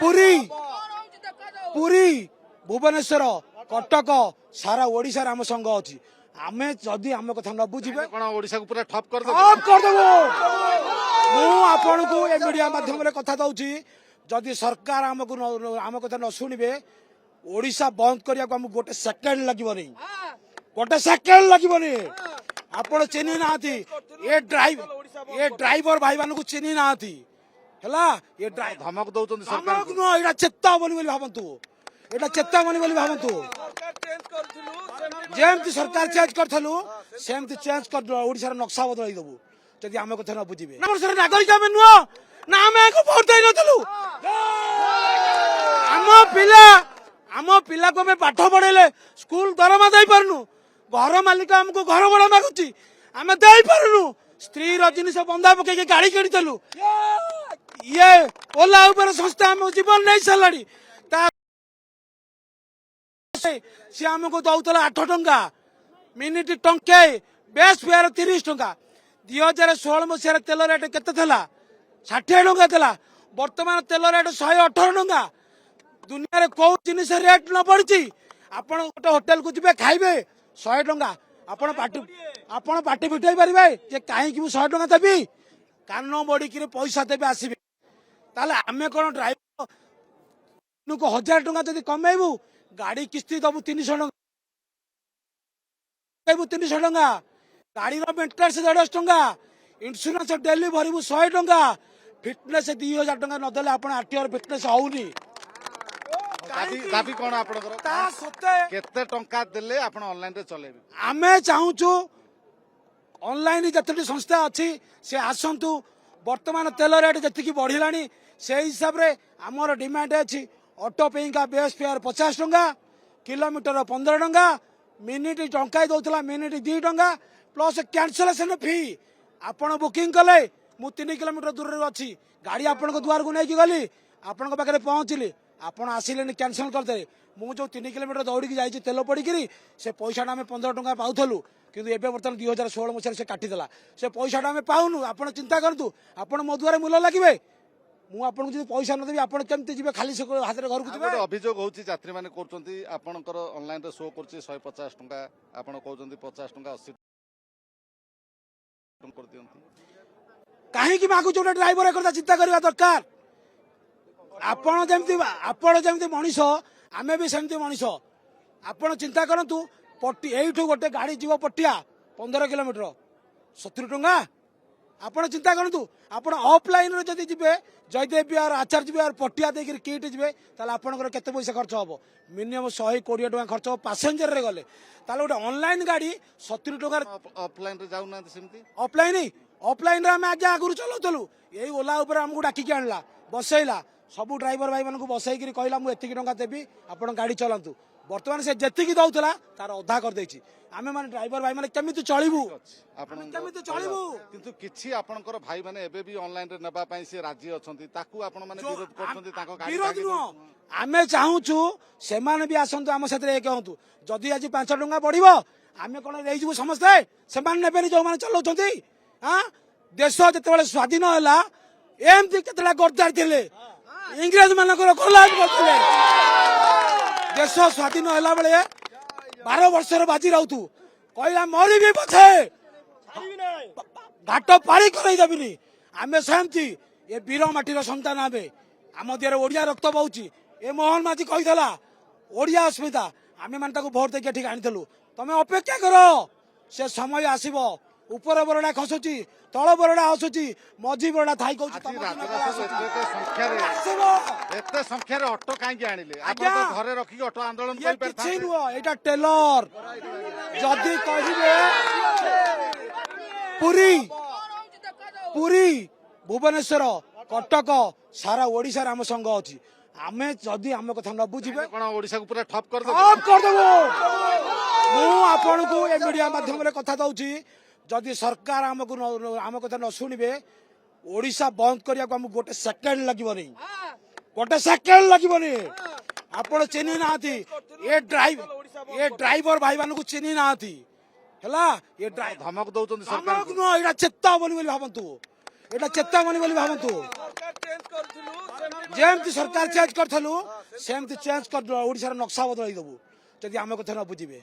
पुरी पुरी भुवनेश्वर कटक सारा ओडिशा आम संघ अच्छी आमे जदि आम कथा न बुझे कौन ओडिशा को पूरा ठप कर करदेबू आपको ए मीडिया माध्यम कथा दौची जदि सरकार आम कथा न शुणे ओडिशा बंद करने को गोटे सेकेंड लगे गोटे सेकेंड लगे आपण चिन्ह ना ये ड्राइवर भाई मान को चिन्ह ना ये धमक दौरान धमक नुह ये चेतावनी भावतु ये चेतावनी भावतु जमती सरकार चेंज करूँ सेमती चेंज कर ओडिशा नक्शा बदल देबू जदि आम कथा न बुझे नागरिक आम नुह ना आम भोट दे नलु आम पिला को आम पाठ पढ़ेले स्कूल दरमा दे पारनु घर मालिक आमको घर भड़ा मागुची आम दे पारनु स्त्री जिनिस बंधा पकई गाड़ी किणुलु ये ओला उबर संस्था आम जीवन नहीं सारे सी आमको दौला 8 टंका मिनिट टंके बेस्ट फेयर 30 टंका 2016 मसीह तेल रेट केते 60 टंका था बर्तमान तेल रेट 118 टंका दुनिया रे कौ जिनिस रेट न पड़ी आपण गोटे होटेल को जी खाइबे 100 टंका आपण पार्टी फिटाई पारे जे कहीं 100 टंका देवी कान बड़ी पैसा देवे आसबे ताले आमे कौन ड्राइवर को 1000 टंका जब कमेबू गाड़ी किस्ती दबू 300 टंका 300 टंका गाड़ी मेन्टेनांस 150 टंका इंश्योरेंस डेली भरबू 100 टंका फिटनेस 2000 टंका नदेले आप आरटीआर फिटनेस होनी दाबी कौन केते टंका देले आपण ऑनलाइन रे चलेबे आमे चाहूचु ऑनलाइन जतटी संस्था अच्छी से आसंतु वर्तमान तेल रेट जति बढ़िलानी से हिसाब रे हमर डिमांड अछि ऑटो पे का बेस फेयर 50 टंका किलोमीटर 15 टंका मिनिट टंका दौला मिनिट 2 टंका प्लस कैंसलेशन फी आपण बुकिंग कले मु 3 किलोमीटर दूर अच्छी गाड़ी आपण द्वार को नहीं गली आपण पाखे पहुँचली आपण आसिले कैंसल करदे मु जो 3 किलोमीटर दौड़ी जाइए तेल पड़ी से पैसा आम 15 टंका पाऊलु किंतु एबे बर्तमान 2016 मसीह से काटिदेला से पैसा आम पाऊनु आपण चिंता करतु आपण मो द्वारा मूल्य लगे मु आपन जो पैसा न देबी आपण केमती जिवे खाली से हाथ रे घर को जिवे अभियोग होची यात्री माने करचंती आपनकर ऑनलाइन रे शो करची 150 टंका आपण कहउचंती 50 टंका 80 टंका कर दियंती काहे कि मागु जोटा ड्राइवर करता चिंता करबा दरकार आपण जेमती मनीष आमे भी सेमती मनीष आपण चिंता करंतु पट्टी एठू गोटे गाड़ी जीव पटिया 15 किलोमीटर 70 टंका आपण चिंता करंतु आपण ऑफलाइन रे जदी जिवे जयदेव बिहार आचार्य बिहार पटिया देकर किट जिवे ताले आपनकर केते पैसा खर्च होबो मिनिमम 120 टंका खर्च हो पैसेंजर रे गले ताले गोटे ऑनलाइन गाड़ी 70 टंका ऑफलाइन रे जाउ ना सेमती ऑफलाइन रे हम आगे आगुर चलौतलु यही ओला ऊपर हमको डाकी आनला बसैला सबू ड्राइवर भाई मानक बसैकरी कहला मु एतिकी टंका देबी आपण गाड़ी चलांतु बर्तमान से जेतिकी दउतला तार अधा कर देछि आमे माने ड्राइवर भाई माने केमिति चलिबू आपण केमिति चलिबू किंतु किछि आपनकर भाई माने एबे भी ऑनलाइन रे नबा पई से राजी अछंती ताकू आपण माने विरोध करछंती ताको गाड़ी विरोध नो आमे चाहूछु से माने भी आसंतु आम साथे एक होंतु जदी आज 5 टंका बढ़िबो आमे कोन रहि जबु समस्त से माने नेबेनी जो माने चलौछंती हां देश जतेबेले स्वाधीन होला एमती केतला गद्दार थिले इंग्रेज मानकर कोलाज करथिले देश स्वाधीन होला बेले 12 वर्षर बाजी राउतु कहला मरी भी पछे घाट पारी करई देबिनी आमे सेमती ए वीर माटीर संतान आबे आम देहरे ओडिया रक्त बहुची ए मोहन माझी कहिदला ओडिया अस्मिता आमे मान ताको भोट देके ठीक आनिथलु तमे अपेक्षा करो से समय आसीबो ऊपर बरडा खसुची तळ बरडा हसुची मझी बरडा थाई कहू एते संख्या रे ऑटो काहे के आनिले आपण तो घरे रखी ऑटो आंदोलन करि परथा किछि नुह एटा टेलर जदी कहिबे पुरी भुवनेश्वर कटक सारा ओडिशा आम संघ अच्छी आमे जदि आम कथा न बुझे कौन ओडिशा को पूरा ठप कर देबू आपको ए मीडिया माध्यम कथा दौची जदि सरकार आम कथा न शुणे ओडिशा बंद करने को गोटे सेकेंड लगे गोटे सेकेंड लगे आपण चिन्ह ना ये ड्राइवर भाई मान को चिन्ह ना ये धमक दौरान धमक नुह ये चेतावनी भावतु ये चेतावनी भावतु ଯେମିତି ସରକାର ଚେଞ୍ଜ କରିଥିଲୁ ସେମିତି ଚେଞ୍ଜ କରିଦେବୁ ଓଡ଼ିଶାର ନକ୍ସା ବଦଳାଇ ଦେବୁ ଯଦି ଆମ କଥା ନ ବୁଝିବେ।